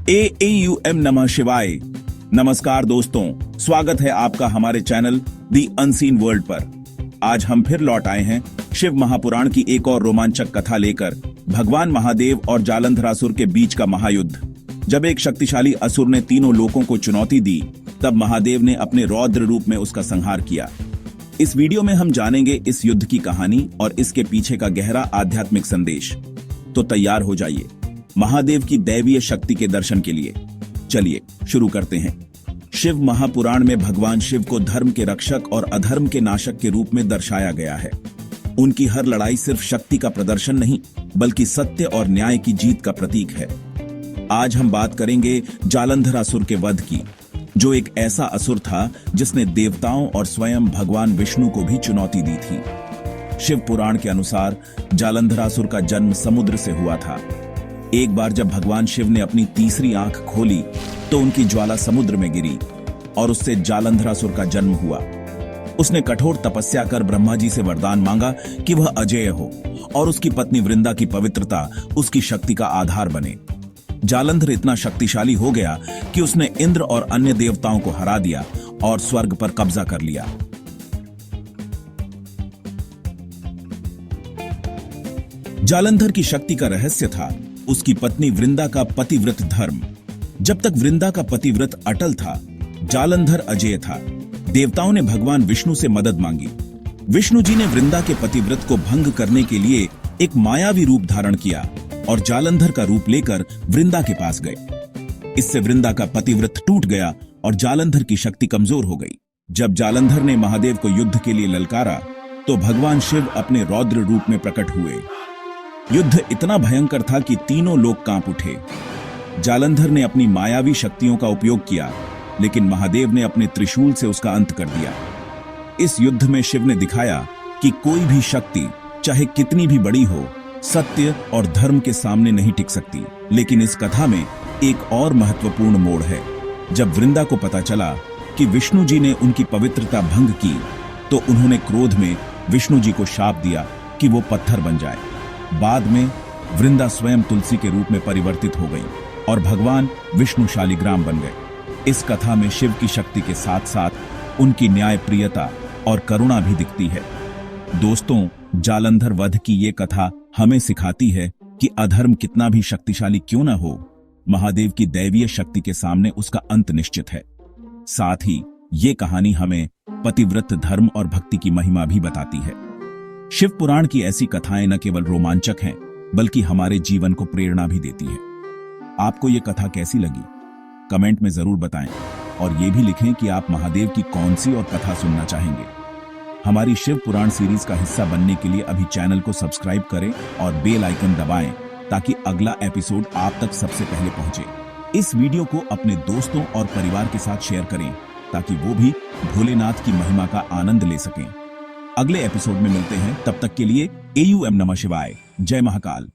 AAUM नमः शिवाय। नमस्कार दोस्तों, स्वागत है आपका हमारे चैनल दी अनसीन वर्ल्ड पर। आज हम फिर लौट आए हैं शिव महापुराण की एक और रोमांचक कथा लेकर। भगवान महादेव और जालंधरासुर के बीच का महायुद्ध। जब एक शक्तिशाली असुर ने तीनों लोकों को चुनौती दी, तब महादेव ने अपने रौद्र रूप में उसका संहार किया। इस वीडियो में हम जानेंगे इस युद्ध की कहानी और इसके पीछे का गहरा आध्यात्मिक संदेश। तो तैयार हो जाइए महादेव की दैवीय शक्ति के दर्शन के लिए। चलिए शुरू करते हैं। शिव महापुराण में भगवान शिव को धर्म के रक्षक और अधर्म के नाशक के रूप में दर्शाया गया है। उनकी हर लड़ाई सिर्फ शक्ति का प्रदर्शन नहीं, बल्कि सत्य और न्याय की जीत का प्रतीक है। आज हम बात करेंगे जालंधरासुर के वध की, जो एक ऐसा असुर था जिसने देवताओं और स्वयं भगवान विष्णु को भी चुनौती दी थी। शिव पुराण के अनुसार जालंधरासुर का जन्म समुद्र से हुआ था। एक बार जब भगवान शिव ने अपनी तीसरी आंख खोली तो उनकी ज्वाला समुद्र में गिरी और उससे जालंधरासुर का जन्म हुआ। उसने कठोर तपस्या कर ब्रह्मा जी से वरदान मांगा कि वह अजेय हो और उसकी पत्नी वृंदा की पवित्रता उसकी शक्ति का आधार बने। जालंधर इतना शक्तिशाली हो गया कि उसने इंद्र और अन्य देवताओं को हरा दिया और स्वर्ग पर कब्जा कर लिया। जालंधर की शक्ति का रहस्य था उसकी पत्नी वृंदा का पतिव्रत धर्म। जब तक वृंदा का पतिव्रत अटल था, जालंधर अजेय था। देवताओं ने भगवान विष्णु से मदद मांगी। विष्णु जी ने वृंदा के पतिव्रत को भंग करने के लिए एक मायावी रूप धारण किया और जालंधर का रूप लेकर वृंदा के पास गए। इससे वृंदा का पतिव्रत टूट गया और जालंधर की शक्ति कमजोर हो गई। जब जालंधर ने महादेव को युद्ध के लिए ललकारा, तो भगवान शिव अपने रौद्र रूप में प्रकट हुए। युद्ध इतना भयंकर था कि तीनों लोग कांप उठे। जालंधर ने अपनी मायावी शक्तियों का उपयोग किया, लेकिन महादेव ने अपने त्रिशूल से उसका अंत कर दिया। इस युद्ध में शिव ने दिखाया कि कोई भी शक्ति, चाहे कितनी भी बड़ी हो, सत्य और धर्म के सामने नहीं टिक सकती। लेकिन इस कथा में एक और महत्वपूर्ण मोड़ है। जब वृंदा को पता चला कि विष्णु जी ने उनकी पवित्रता भंग की, तो उन्होंने क्रोध में विष्णु जी को शाप दिया कि वो पत्थर बन जाए। बाद में वृंदा स्वयं तुलसी के रूप में परिवर्तित हो गई और भगवान विष्णु शालिग्राम बन गए। इस कथा में शिव की शक्ति के साथ साथ उनकी न्यायप्रियता और करुणा भी दिखती है। दोस्तों, जालंधर वध की ये कथा हमें सिखाती है कि अधर्म कितना भी शक्तिशाली क्यों न हो, महादेव की दैवीय शक्ति के सामने उसका अंत निश्चित है। साथ ही ये कहानी हमें पतिव्रत धर्म और भक्ति की महिमा भी बताती है। शिव पुराण की ऐसी कथाएं न केवल रोमांचक हैं, बल्कि हमारे जीवन को प्रेरणा भी देती है। आपको ये कथा कैसी लगी? कमेंट में जरूर बताएं और ये भी लिखें कि आप महादेव की कौन सी और कथा सुनना चाहेंगे। हमारी शिव पुराण सीरीज का हिस्सा बनने के लिए अभी चैनल को सब्सक्राइब करें और बेल आइकन दबाएं, ताकि अगला एपिसोड आप तक सबसे पहले पहुंचे। इस वीडियो को अपने दोस्तों और परिवार के साथ शेयर करें, ताकि वो भी भोलेनाथ की महिमा का आनंद ले सकें। अगले एपिसोड में मिलते हैं, तब तक के लिए AUM नमः शिवाय। जय महाकाल।